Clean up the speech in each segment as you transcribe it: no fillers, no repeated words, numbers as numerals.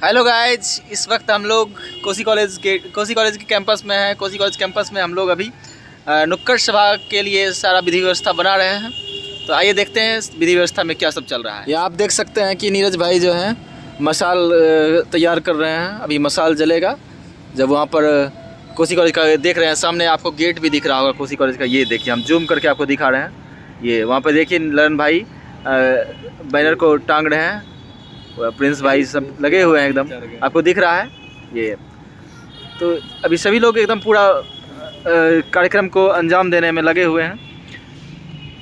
Hello guys, इस वक्त हम लोग कोसी कॉलेज के कैंपस में हैं। कोसी कॉलेज कैंपस में हम लोग अभी नुक्कड़ सभा के लिए सारा विधि व्यवस्था बना रहे हैं। तो आइए देखते हैं इस विधि व्यवस्था में क्या सब चल रहा है। ये आप देख सकते हैं कि नीरज भाई जो हैं मसाल तैयार कर रहे हैं। अभी मसाल जलेगा जब वहाँ पर कोसी कॉलेज का देख रहे हैं। सामने आपको गेट भी दिख रहा होगा कोसी कॉलेज का। ये देखिए, हम जूम करके आपको दिखा रहे हैं। ये वहाँ पर देखिए ललन भाई बैनर को टांग रहे हैं, प्रिंस भाई सब लगे हुए हैं एकदम, आपको दिख रहा है ये। तो अभी सभी लोग एकदम पूरा कार्यक्रम को अंजाम देने में लगे हुए हैं।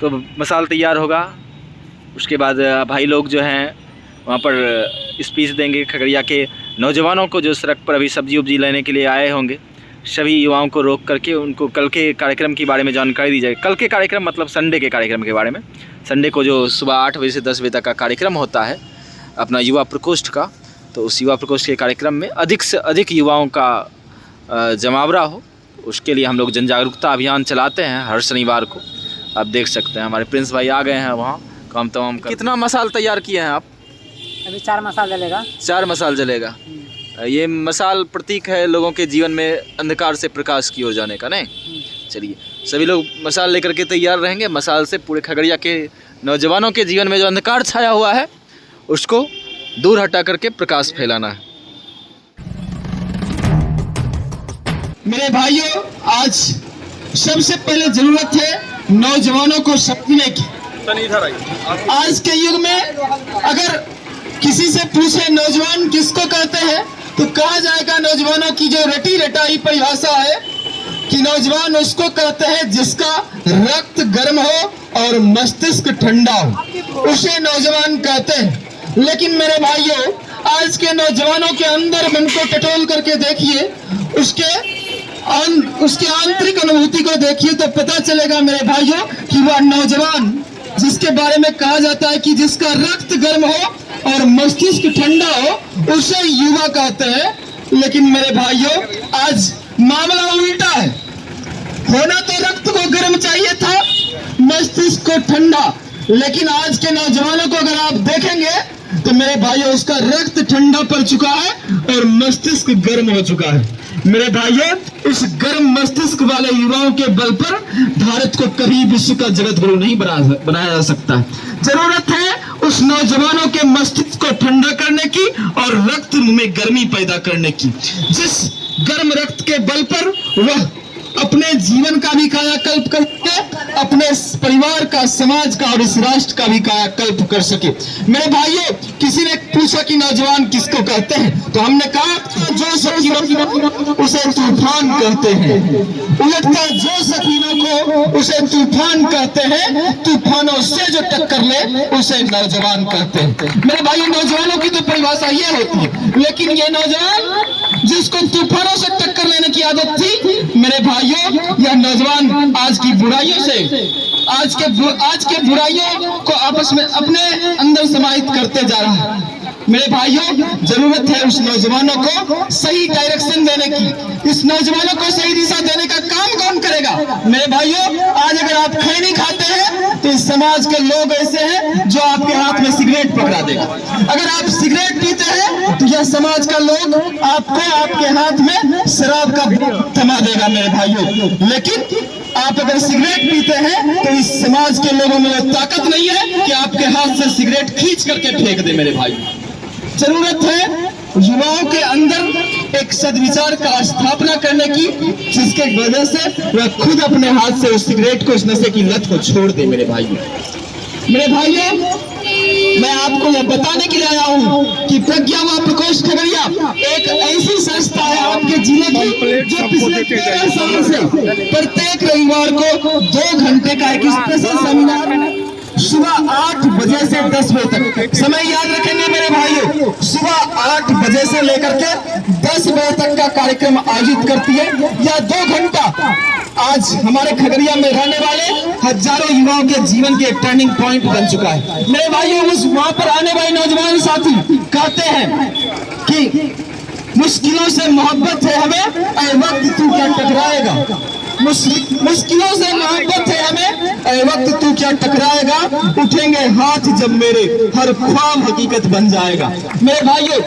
तो मसाल तैयार होगा, उसके बाद भाई लोग जो हैं वहाँ पर स्पीच देंगे खगड़िया के नौजवानों को जो सड़क पर अभी सब्जी उब्जी लेने के लिए आए होंगे। सभी युवाओं को रोक करके उनको कल के कार्यक्रम के बारे में जानकारी दी जाएगी। कल के कार्यक्रम मतलब संडे के कार्यक्रम के बारे में। संडे को जो सुबह 8 बजे से 10 बजे तक का कार्यक्रम होता है अपना युवा प्रकोष्ठ का, तो उस युवा प्रकोष्ठ के कार्यक्रम में अधिक से अधिक युवाओं का जमावड़ा हो, उसके लिए हम लोग जन जागरूकता अभियान चलाते हैं हर शनिवार को। आप देख सकते हैं हमारे प्रिंस भाई आ गए हैं वहाँ काम तमाम कर। कितना मसाल तैयार किए हैं आप? अभी 4 मसाल जलेगा। 4 मसाल जलेगा। ये मसाल प्रतीक है लोगों के जीवन में अंधकार से प्रकाश की ओर जाने का, नहीं? चलिए सभी लोग मसाल लेकर के तैयार रहेंगे। मसाल से पूरे खगड़िया के नौजवानों के जीवन में जो अंधकार छाया हुआ है उसको दूर हटा करके प्रकाश फैलाना है। मेरे भाइयों, आज सबसे पहले जरूरत है नौजवानों को समझने की। आज के युग में अगर किसी से पूछे नौजवान किसको कहते हैं तो कहा जाएगा नौजवानों की जो रटी रटाई परिभाषा है कि नौजवान उसको कहते हैं जिसका रक्त गर्म हो और मस्तिष्क ठंडा हो, उसे नौजवान कहते हैं। लेकिन मेरे भाइयों, आज के नौजवानों के अंदर मन को टटोल करके देखिए, उसके आंतरिक अनुभूति को देखिए तो पता चलेगा मेरे भाइयों कि वह नौजवान जिसके बारे में कहा जाता है कि जिसका रक्त गर्म हो और मस्तिष्क ठंडा हो, उसे युवा कहते हैं। लेकिन मेरे भाइयों, आज मामला उल्टा है। होना तो रक्त को गर्म चाहिए था, मस्तिष्क को ठंडा। लेकिन आज के नौजवानों को अगर आप देखेंगे तो मेरे भाइयों उसका रक्त ठंडा पड़ चुका है और मस्तिष्क गर्म हो चुका है। मेरे भाइयों, इस गर्म मस्तिष्क वाले युवाओं के बल पर भारत को कभी विश्व का जगत गुरु नहीं बनाया जा सकता है। जरूरत है उस नौजवानों के मस्तिष्क को ठंडा करने की और रक्त में गर्मी पैदा करने की, जिस गर्म रक्त के बल पर वह अपने जीवन का भी कायाकल्प करके अपने परिवार का, समाज का और इस राष्ट्र का भी कायाकल्प कर सके। मेरे भाइयों, किसी ने पूछा कि नौजवान किसको कहते हैं, तो हमने कहा जो सकीनों उसे तूफान कहते हैं, उलटता जो सकीनों को उसे तूफान कहते हैं, तूफानों से जो टक्कर ले उसे नौजवान कहते हैं। मेरे भाइयों, नौजवानों की तो परिभाषा ये होती है, लेकिन ये नौजवान जिसको तूफानों से टक्कर लेने की आदत थी, मेरे भाइयों, यह नौजवान आज की बुराइयों से, आज के बुराइयों को आपस में अपने अंदर समाहित करते जा रहा है। मेरे भाइयों, जरूरत है उस नौजवानों को सही डायरेक्शन देने की। इस नौजवानों को सही दिशा देने का काम कौन करेगा? मेरे भाइयों, आज अगर आप खैनी खाते हैं तो इस समाज के लोग ऐसे हैं जो आपके हाथ में सिगरेट पकड़ा देगा। अगर आप सिगरेट पीते हैं तो यह समाज का लोग आपको आपके हाथ में शराब का थमा देगा। मेरे भाइयों, लेकिन आप अगर सिगरेट पीते हैं तो इस समाज के लोगों में ताकत नहीं है कि आपके हाथ से सिगरेट खींच करके फेंक दे। मेरे भाई, जरूरत है युवाओं के अंदर एक सद्विचार का स्थापना करने की, जिसके वजह से वह खुद अपने हाथ से उस सिगरेट को, उस नशे की लत को छोड़ दे। मेरे भाइयों, मैं आपको यह बताने के लिए आया हूँ कि प्रज्ञा युवा प्रकोष्ठ खगड़िया एक ऐसी संस्था है आपके जिले की जो पिछले 13 साल से प्रत्येक रविवार को 2 घंटे का एक स्पेशल सेमिनार सुबह 8 बजे से 10 बजे तक, समय याद रखेंगे मेरे भाइयों, सुबह 8 बजे से लेकर के 10 बजे तक का कार्यक्रम आयोजित करती है। यह 2 घंटा आज हमारे खगड़िया में रहने वाले हजारों युवाओं के जीवन के एक टर्निंग पॉइंट बन चुका है। मेरे भाइयों, उस वहां पर आने वाले नौजवान साथी कहते हैं कि मुश्किलों से मोहब्बत है हमें, ऐ वक्त तू क्या टकराएगा। मुश्किलों से मोहब्बत है हमें, ऐ वक्त तू क्या टकराएगा। उठेंगे हाथ जब मेरे, हर ख्वाब हकीकत बन जाएगा। मेरे भाइयों,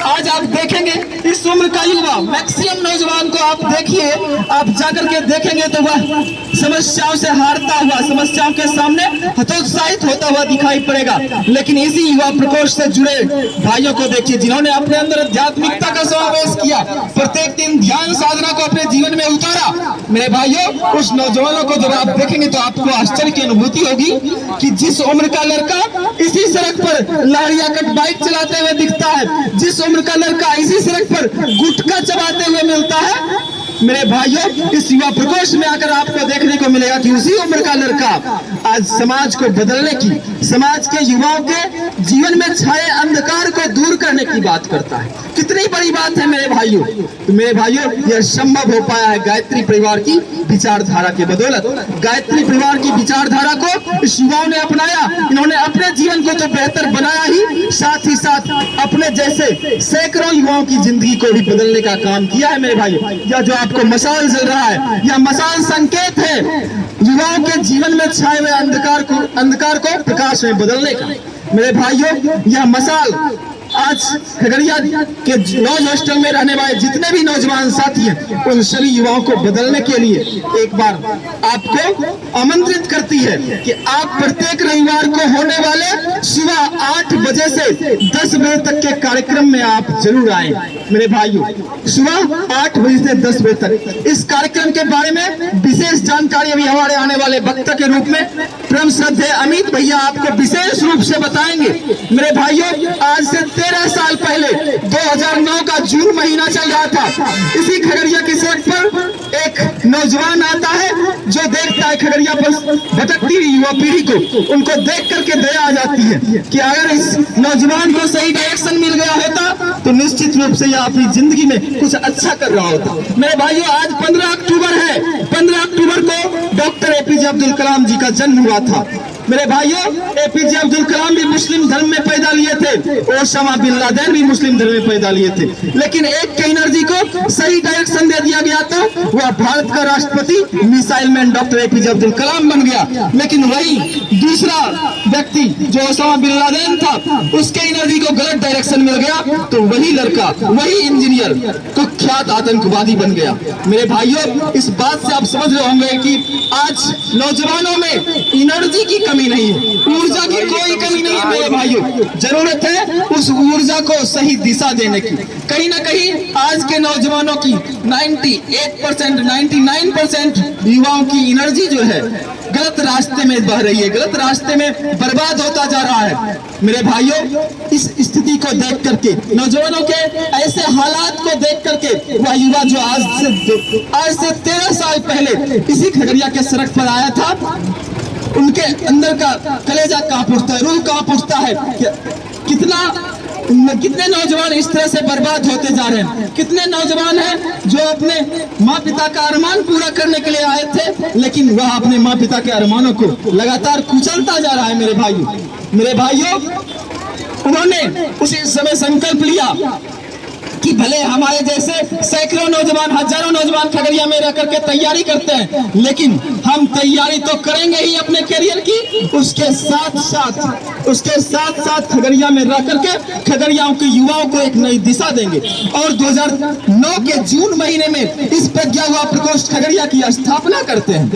आज आप देखेंगे इस उम्र का युवा मैक्सिमम नौजवान को आप देखिए, आप जाकर के देखेंगे तो वह समस्याओं से हारता हुआ, समस्याओं के सामने हतोत्साहित होता हुआ दिखाई पड़ेगा। लेकिन इसी युवा प्रकोष्ठ से जुड़े भाइयों को देखिए जिन्होंने अपने अंदर आध्यात्मिकता का समावेश किया, प्रत्येक दिन ध्यान साधना को अपने जीवन में उतारा। मेरे भाइयों, उस नौजवानों को जब आप देखेंगे तो आपको आश्चर्य की अनुभूति होगी कि जिस उम्र का लड़का इसी सड़क पर लाड़िया कट बाइक चलाते हुए दिखता है, जिस उम्र का लड़का इसी सड़क पर गुटखा चबाते हुए मिलता है, मेरे भाइयों इस युवा प्रकोष्ठ में आकर आपको देखने को मिलेगा कि उसी उम्र का लड़का आज समाज को बदलने की, समाज के युवाओं के जीवन में छाए अंधकार को दूर करने की बात करता है। कितनी बड़ी बात है मेरे भाइयों। तो मेरे भाइयों, यह संभव हो पाया है गायत्री परिवार की विचारधारा के बदौलत। गायत्री परिवार की विचारधारा को इस युवाओं ने अपनाया। इन्होंने अपने जीवन को तो बेहतर बनाया ही साथ अपने जैसे सैकड़ों युवाओं की जिंदगी को भी बदलने का काम किया है। मेरे भाइयों, यह जो आपको मशाल जल रहा है, यह मशाल संकेत है युवाओं के जीवन में छाए हुए अंधकार को प्रकाश में बदलने का। मेरे भाइयों, यह मशाल आज खगड़िया के लॉज हॉस्टल में रहने वाले जितने भी नौजवान साथी हैं, उन सभी युवाओं को बदलने के लिए एक बार आपको आमंत्रित करती है कि आप प्रत्येक रविवार को होने वाले सुबह 8 बजे से 10 बजे तक के कार्यक्रम में आप जरूर आए। मेरे भाइयों, सुबह 8 बजे से 10 बजे तक इस कार्यक्रम के बारे में विशेष जानकारी अभी हमारे आने वाले वक्ता के रूप में परम श्रद्धेय अमित भैया आपको विशेष रूप से बताएंगे। मेरे भाइयों, आज से 13 साल पहले 2009 का जून महीना चल रहा था। इसी खगड़िया की सड़क पर एक नौजवान आता है जो देखता है खगड़िया पर भटकती हुई युवा पीढ़ी को, उनको देख करके दया आ जाती है कि अगर इस नौजवान को सही डायरेक्शन मिल गया होता तो निश्चित रूप से यह अपनी जिंदगी में कुछ अच्छा कर रहा होता। मेरे भाइयों, आज 15 अक्टूबर है। 15 अक्टूबर को डॉक्टर APJ अब्दुल कलाम जी का जन्म हुआ था। मेरे भाइयों, APJ अब्दुल कलाम भी मुस्लिम धर्म में पैदा लिए थे, ओसामा बिन लादेन भी मुस्लिम धर्म में पैदा लिए थे, लेकिन एक के एनर्जी को सही डायरेक्शन दे दिया गया था, वह भारत का राष्ट्रपति missile man doctor APJ Abdul Kalam बन गया। लेकिन वही दूसरा व्यक्ति जो ओसामा बिन लादेन था, उसके एनर्जी को गलत डायरेक्शन मिल गया तो वही लड़का, वही इंजीनियर कुख्यात आतंकवादी बन गया। मेरे भाइयों, इस बात से आप समझ रहे होंगे कि आज नौजवानों में एनर्जी की कमी नहीं है, ऊर्जा की कोई कमी नहीं है। मेरे भाइयों, जरूरत है उस ऊर्जा को सही दिशा देने की। कहीं ना कहीं आज के नौजवानों की 98%, 99% युवाओं की एनर्जी जो है गलत रास्ते में बह रही है, गलत रास्ते में बर्बाद होता जा रहा है। मेरे भाइयों, इस स्थिति को देख करके, नौजवानों के ऐसे हालात को देख करके, वह युवा जो आज से 13 साल पहले इसी खगड़िया के सड़क पर आया था, उनके अंदर का कलेजा कांप उठता है, रूह कांप उठता है। कितने नौजवान इस तरह से बर्बाद होते जा रहे हैं। कितने नौजवान हैं जो अपने माँ पिता का अरमान पूरा करने के लिए आए थे, लेकिन वह अपने माँ पिता के अरमानों को लगातार कुचलता जा रहा है। मेरे भाइयों, उन्होंने उसी समय संकल्प लिया कि भले हमारे जैसे सैकड़ों नौजवान, हजारों नौजवान खगड़िया में रह करके तैयारी करते हैं, लेकिन हम तैयारी तो करेंगे ही अपने करियर की, उसके साथ साथ खगड़िया में रह करके खगड़ियाओं के युवाओं को एक नई दिशा देंगे। और 2009 के जून महीने में इस प्रज्ञा युवा प्रकोष्ठ खगड़िया की स्थापना करते हैं।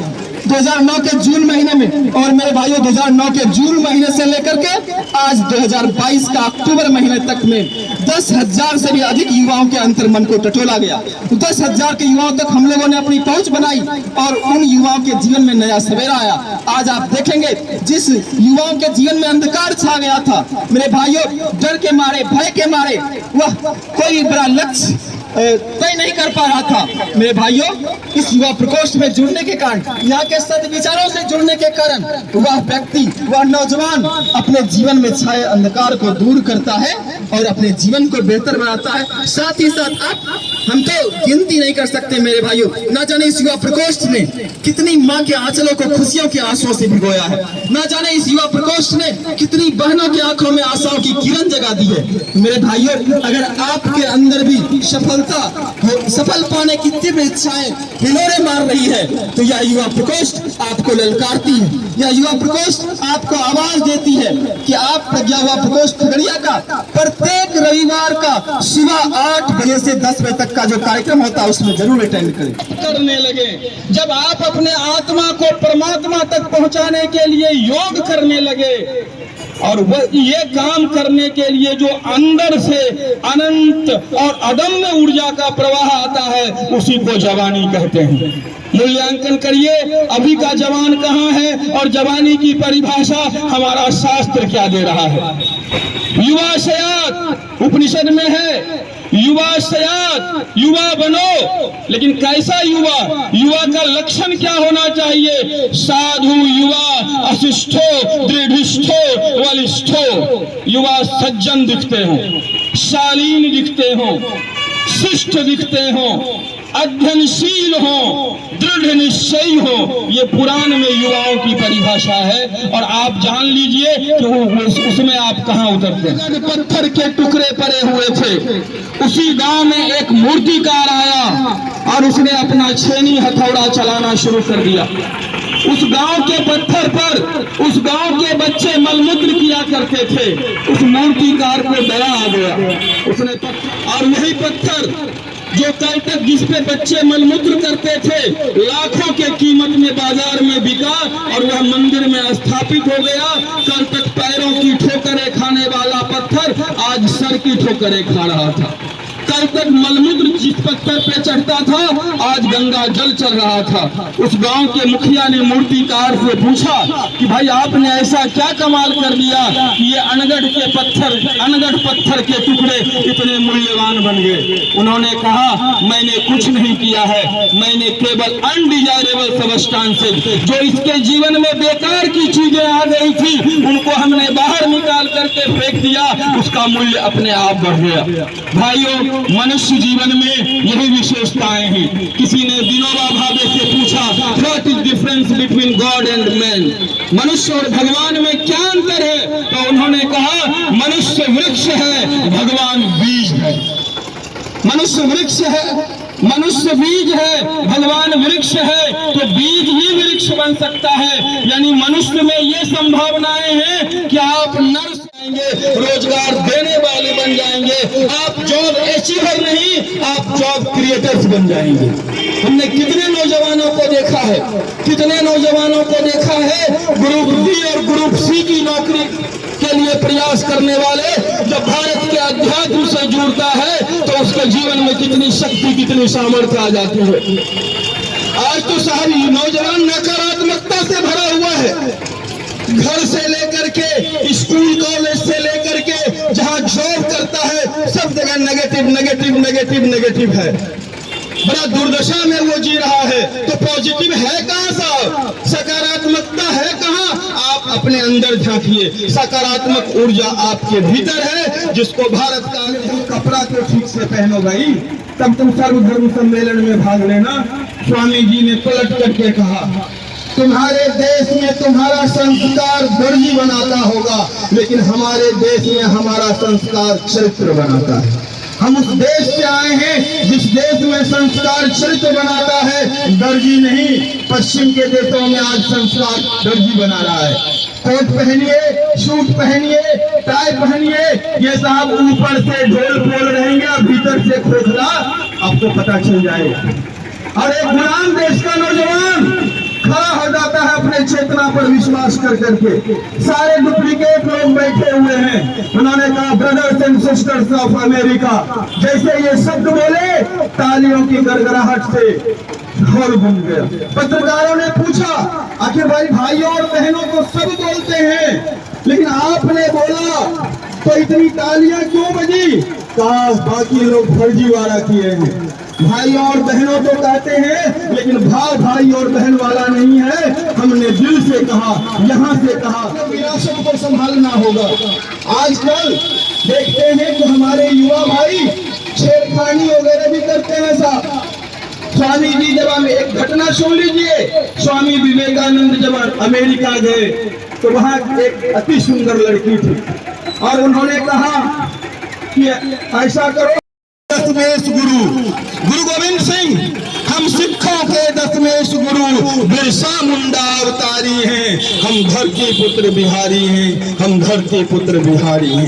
2009 के जून महीने में। और मेरे भाइयों, 2009 के जून महीने से लेकर के आज 2022 का अक्टूबर महीने तक में 10,000 से भी अधिक युवाओं के अंतर्मन को टटोला गया। 10,000 के युवाओं तक हम लोगों ने अपनी पहुंच बनाई और उन युवाओं के जीवन में नया सवेरा आया। आज आप देखेंगे जिस युवाओं के जीवन में अंधकार छा गया था, मेरे भाइयों, डर के मारे, भय के मारे वह कोई बड़ा लक्ष्य तय नहीं कर पा रहा था। मेरे भाइयों, इस युवा प्रकोष्ठ में जुड़ने के कारण, यहाँ के सद्विचारों से जुड़ने के कारण वह व्यक्ति, वह नौजवान अपने जीवन में छाए अंधकार को दूर करता है और अपने जीवन को बेहतर बनाता है। साथ ही साथ हम तो गिनती नहीं कर सकते मेरे भाइयों, ना जाने इस युवा प्रकोष्ठ ने कितनी माँ के आंचलों को खुशियों के आंसुओं से भिगोया है, ना जाने इस युवा प्रकोष्ठ ने कितनी बहनों की आंखों में आशाओं की किरण जगा दी है। मेरे भाइयों, अगर आपके अंदर भी सफल सफल पाने की तीव्र इच्छाएं हिलोरे मार रही है, तो यह युवा प्रकोष्ठ आपको ललकारती है, यह युवा प्रकोष्ठ आपको आवाज देती है कि आप प्रज्ञा युवा प्रकोष्ठ खगड़िया का प्रत्येक रविवार का सुबह 8 बजे से 10 बजे तक का जो कार्यक्रम होता है उसमें जरूर अटेंड करें। करने लगे जब आप अपने आत्मा को परमात्मा तक पहुंचाने के लिए योग करने लगे, और वह ये काम करने के लिए जो अंदर से अनंत और अदम्य ऊर्जा का प्रवाह आता है, उसी को जवानी कहते हैं। मूल्यांकन करिए, अभी का जवान कहाँ है और जवानी की परिभाषा हमारा शास्त्र क्या दे रहा है। युवा शयात उपनिषद में है, युवा शयात, युवा बनो, लेकिन कैसा युवा? युवा का लक्षण क्या होना चाहिए? साधु युवा, अशिष्ठो, दृढ़िष्ठो, बलिष्ठो। युवा सज्जन दिखते हो, शालीन दिखते हो, शिष्ट दिखते हो, अध्ययनशील हो, दृढ़ निश्चयी हो। ये पुराण में युवाओं की परिभाषा है, और आप जान लीजिए कि उसमें आप कहाँ उतरते हैं। पत्थर के टुकड़े पड़े हुए थे, उसी गांव में एक मूर्तिकार आया और उसने अपना छेनी हथौड़ा चलाना शुरू कर दिया। उस गांव के पत्थर पर उस गांव के बच्चे मलमूत्र किया करते थे। उस मूर्तिकार को दया आ गया, उसने और यही पत्थर जो कल तक जिस पे बच्चे मलमूत्र करते थे, लाखों के कीमत में बाजार में बिका और वह मंदिर में स्थापित हो गया। कल तक पैरों की ठोकरें खाने वाला पत्थर आज सर की ठोकरें खा रहा था। कल तक मलमूत्र जिस पत्थर पे चढ़ता था, आज गंगा जल चल रहा था। उस गांव के मुखिया ने मूर्तिकार से पूछा कि भाई आपने ऐसा क्या कमाल कर दिया कि ये अनगढ़ पत्थर के टुकड़े इतने मूल्यवान बन गए। उन्होंने कहा मैंने कुछ नहीं किया है, मैंने केवल अनडिजायरेबल सबस्टांसेस, जो इसके जीवन में बेकार की चीजें आ गई थी, उनको हमने बाहर निकाल करके फेंक दिया, उसका मूल्य अपने आप बढ़ गया। भाइयों, मनुष्य जीवन में यही विशेषताएं हैं। किसी ने विनोबा भावे से पूछा, what is difference between God and man? मनुष्य और भगवान में क्या अंतर है? तो उन्होंने कहा मनुष्य वृक्ष है, भगवान बीज है। मनुष्य वृक्ष है, मनुष्य बीज है, भगवान वृक्ष है, तो बीज ही वृक्ष बन सकता है। यानी मनुष्य में ये संभावनाएं हैं कि आप नर्स जाएंगे, रोजगार देने वाले बन जाएंगे, आप जॉब अचीवर नहीं, आप जॉब क्रिएटर्स बन जाएंगे। हमने कितने नौजवानों को देखा है, कितने नौजवानों को देखा है ग्रुप बी और ग्रुप सी की नौकरी के लिए प्रयास करने वाले, जब भारत के अध्यात्म से जुड़ता है तो उसके जीवन में कितनी शक्ति, कितनी सामर्थ्य आ जाती है। आज तो साहब नौजवान नकारात्मकता से भरा हुआ है, घर से लेकर के स्कूल कॉलेज से लेकर के जहां जॉब करता है, सब जगह नेगेटिव नेगेटिव नेगेटिव नेगेटिव है। बड़ा दुर्दशा में वो जी रहा है। तो पॉजिटिव है कहां साहब? सकारात्मकता है कहां? आप अपने अंदर झांकिए, सकारात्मक ऊर्जा आपके भीतर है, जिसको भारत का कपड़ा तो ठीक से पहनो भाई, तब तुम सर्वधर्म सम्मेलन में भाग लेना। स्वामी जी ने पलट करके कहा, तुम्हारे देश में तुम्हारा संस्कार दर्जी बनाता होगा, लेकिन हमारे देश में हमारा संस्कार चरित्र बनाता है। हम उस देश से आए हैं जिस देश में संस्कार चरित्र बनाता है, दर्जी नहीं। पश्चिम के देशों में आज संस्कार दर्जी बना रहा है। कोट पहनिए, सूट पहनिए, टाई पहनिए, ये साहब ऊपर से ढोल पोल रहेंगे और भीतर से खोखला आपको पता चल जाएगा। और एक गुलाम देश का नौजवान खड़ा हो जाता है अपने चेतना पर विश्वास कर करके। सारे डुप्लीकेट लोग बैठे हुए हैं। उन्होंने कहा brothers and sisters of America, जैसे ये शब्द बोले तालियों की गड़गड़ाहट से हॉल घूम गया। पत्रकारों ने पूछा, आखिर भाइयों और बहनों को सब बोलते हैं, लेकिन आपने बोला तो इतनी तालियां क्यों बजी? कहा बाकी लोग फर्जीवाड़ा किए हैं। भाइयों और बहनों तो कहते हैं, लेकिन भाव भाई और बहन वाला नहीं है। हमने दिल से कहा, यहाँ से कहा, विरासत को संभालना होगा। आजकल देखते हैं कि हमारे युवा भाई छेड़खानी वगैरह भी करते हैं साहब। स्वामी जी जब एक घटना सुन लीजिए, स्वामी विवेकानंद जब अमेरिका गए तो वहाँ एक अति सुंदर लड़की थी और उन्होंने कहा कि ऐसा करो, दशमेश गुरु गुरु गोविंद सिंह हम सिखों के दशमेश गुरु बिरसा मुंडा अवतारी हैं, हम धरती पुत्र बिहारी हैं, हम धरती पुत्र बिहारी हैं।